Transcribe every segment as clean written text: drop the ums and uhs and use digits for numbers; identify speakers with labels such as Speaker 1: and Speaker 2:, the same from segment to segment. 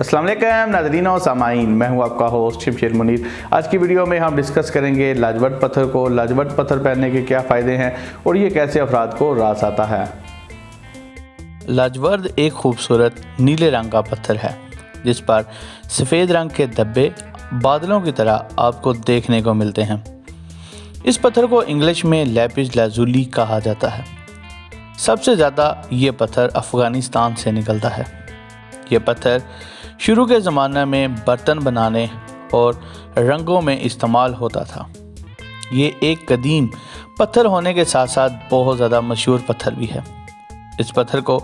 Speaker 1: अस्सलाम वालेकुम नाज़रीन और सामाईन, मैं हूं आपका होस्ट शमशेर मुनीर। आज की वीडियो में हम डिस्कस करेंगे लाजवंत पत्थर को, लाजवंत पत्थर पहनने के क्या फ़ायदे हैं और ये कैसे अफराद को रास आता है। लाजवंत एक खूबसूरत नीले रंग का पत्थर है जिस पर सफ़ेद रंग के धब्बे बादलों की तरह आपको देखने को मिलते हैं। इस पत्थर को इंग्लिश में लैपिस लाजुली कहा जाता है। सबसे ज़्यादा ये पत्थर अफ़गानिस्तान से निकलता है। ये पत्थर शुरू के ज़माने में बर्तन बनाने और रंगों में इस्तेमाल होता था। ये एक कदीम पत्थर होने के साथ साथ बहुत ज़्यादा मशहूर पत्थर भी है। इस पत्थर को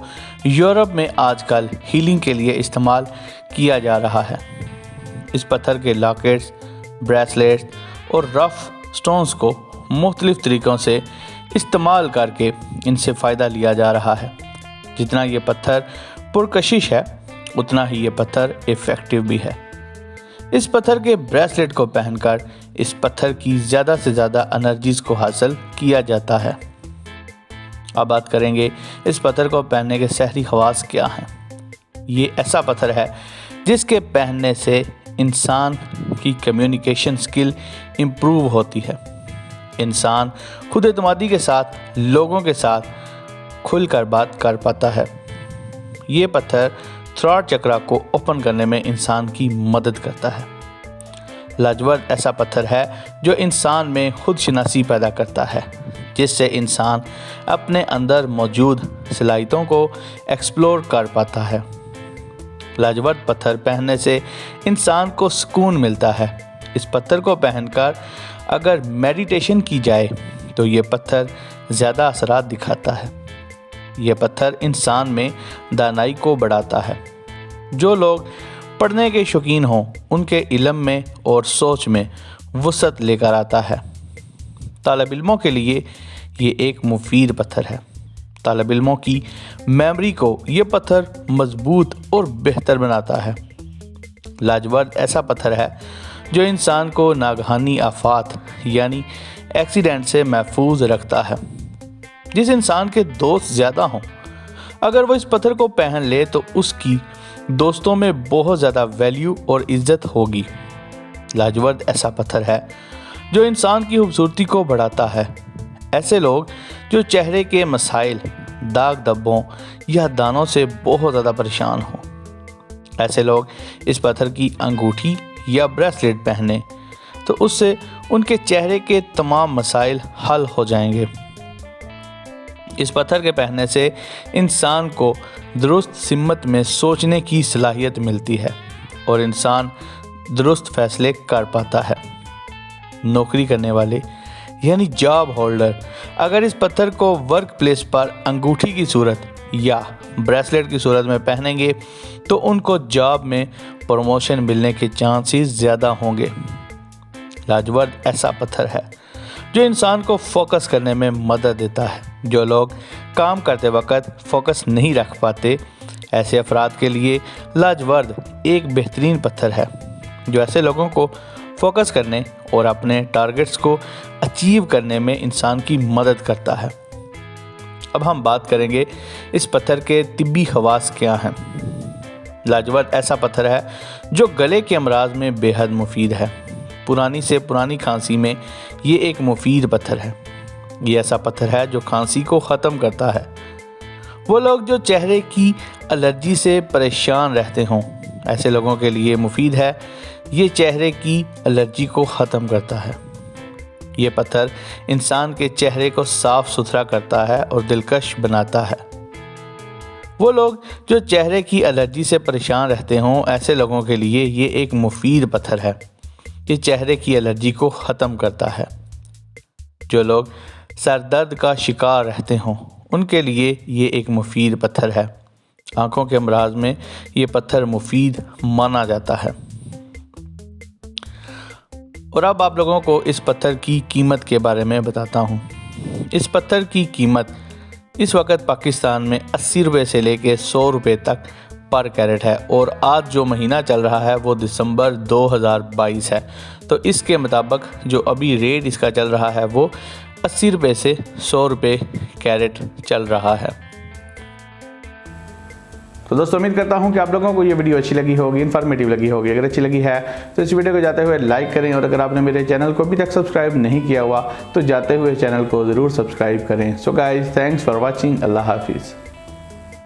Speaker 1: यूरोप में आजकल हीलिंग के लिए इस्तेमाल किया जा रहा है। इस पत्थर के लॉकेट्स, ब्रेसलेट्स और रफ स्टोन्स को मुख्तलिफ़ तरीक़ों से इस्तेमाल करके इनसे फ़ायदा लिया जा रहा है। जितना ये पत्थर पुरकशिश है उतना ही ये पत्थर इफ़ेक्टिव भी है। इस पत्थर के ब्रेसलेट को पहनकर इस पत्थर की ज़्यादा से ज़्यादा एनर्जीज़ को हासिल किया जाता है। अब बात करेंगे इस पत्थर को पहनने के सहरी ख़वास क्या हैं। ये ऐसा पत्थर है जिसके पहनने से इंसान की कम्युनिकेशन स्किल इम्प्रूव होती है। इंसान खुद एतमादी के साथ लोगों के साथ खुलकर बात कर पाता है। ये पत्थर थ्रॉट चक्रा को ओपन करने में इंसान की मदद करता है। लाजवंत ऐसा पत्थर है जो इंसान में खुद शनासी पैदा करता है, जिससे इंसान अपने अंदर मौजूद सलाहियतों को एक्सप्लोर कर पाता है। लाजवंत पत्थर पहनने से इंसान को सुकून मिलता है। इस पत्थर को पहनकर अगर मेडिटेशन की जाए तो ये पत्थर ज़्यादा असरात दिखाता है। ये पत्थर इंसान में दानाई को बढ़ाता है। जो लोग पढ़ने के शौकीन हों उनके इल्म में और सोच में वुसअत लेकर आता है। तालिब इल्मों के लिए ये एक मुफीद पत्थर है। तालिब इल्मों की मेमोरी को ये पत्थर मजबूत और बेहतर बनाता है। लाजवंत ऐसा पत्थर है जो इंसान को नागहानी आफात यानी एक्सीडेंट से महफूज रखता है। जिस इंसान के दोस्त ज़्यादा हों, अगर वो इस पत्थर को पहन ले तो उसकी दोस्तों में बहुत ज़्यादा वैल्यू और इज़्ज़त होगी। लाजवंत ऐसा पत्थर है जो इंसान की खूबसूरती को बढ़ाता है। ऐसे लोग जो चेहरे के मसाइल, दाग धब्बों या दानों से बहुत ज़्यादा परेशान हों, ऐसे लोग इस पत्थर की अंगूठी या ब्रेसलेट पहने तो उससे उनके चेहरे के तमाम मसाइल हल हो जाएंगे। इस पत्थर के पहनने से इंसान को दुरुस्त सिमत में सोचने की सलाहियत मिलती है और इंसान दुरुस्त फैसले कर पाता है। नौकरी करने वाले यानी जॉब होल्डर अगर इस पत्थर को वर्क प्लेस पर अंगूठी की सूरत या ब्रेसलेट की सूरत में पहनेंगे तो उनको जॉब में प्रमोशन मिलने के चांसेस ज़्यादा होंगे। लाजवंत ऐसा पत्थर है जो इंसान को फोकस करने में मदद देता है। जो लोग काम करते वक्त फोकस नहीं रख पाते, ऐसे अफराद के लिए लाजवंत एक बेहतरीन पत्थर है जो ऐसे लोगों को फोकस करने और अपने टारगेट्स को अचीव करने में इंसान की मदद करता है। अब हम बात करेंगे इस पत्थर के तिब्बी खवास क्या हैं। लाजवंत ऐसा पत्थर है जो गले के अमराज में बेहद मुफीद है। पुरानी से पुरानी खांसी में ये एक मुफीद पत्थर है। ये ऐसा पत्थर है जो खांसी को ख़त्म करता है। वो लोग जो चेहरे की एलर्जी से परेशान रहते हों, ऐसे लोगों के लिए मुफीद है। ये चेहरे की एलर्जी को ख़त्म करता है। ये पत्थर इंसान के चेहरे को साफ़ सुथरा करता है और दिलकश बनाता है। वो लोग जो चेहरे की एलर्जी से परेशान रहते हों, ऐसे लोगों के लिए ये एक मुफीद पत्थर है। ये चेहरे की एलर्जी को ख़त्म करता है। जो लोग सर दर्द का शिकार रहते हों उनके लिए ये एक मुफीद पत्थर है। आँखों के अमराज में ये पत्थर मुफीद माना जाता है। और अब आप लोगों को इस पत्थर की कीमत के बारे में बताता हूँ। इस पत्थर की कीमत इस वक्त पाकिस्तान में 80 रुपये से लेके 100 रुपये तक पर कैरेट है और आज जो महीना चल रहा है वो दिसंबर 2022 है। तो इसके मुताबिक जो अभी रेट इसका चल रहा है वो 80 रुपये से 100 रुपये कैरेट चल रहा है। तो दोस्तों उम्मीद करता हूं कि आप लोगों को ये वीडियो अच्छी लगी होगी, इन्फॉर्मेटिव लगी होगी। अगर अच्छी लगी है तो इस वीडियो को जाते हुए लाइक करें, और अगर आपने मेरे चैनल को अभी तक सब्सक्राइब नहीं किया हुआ तो जाते हुए चैनल को ज़रूर सब्सक्राइब करें। So guys, thanks for watching. अल्लाह हाफिज़।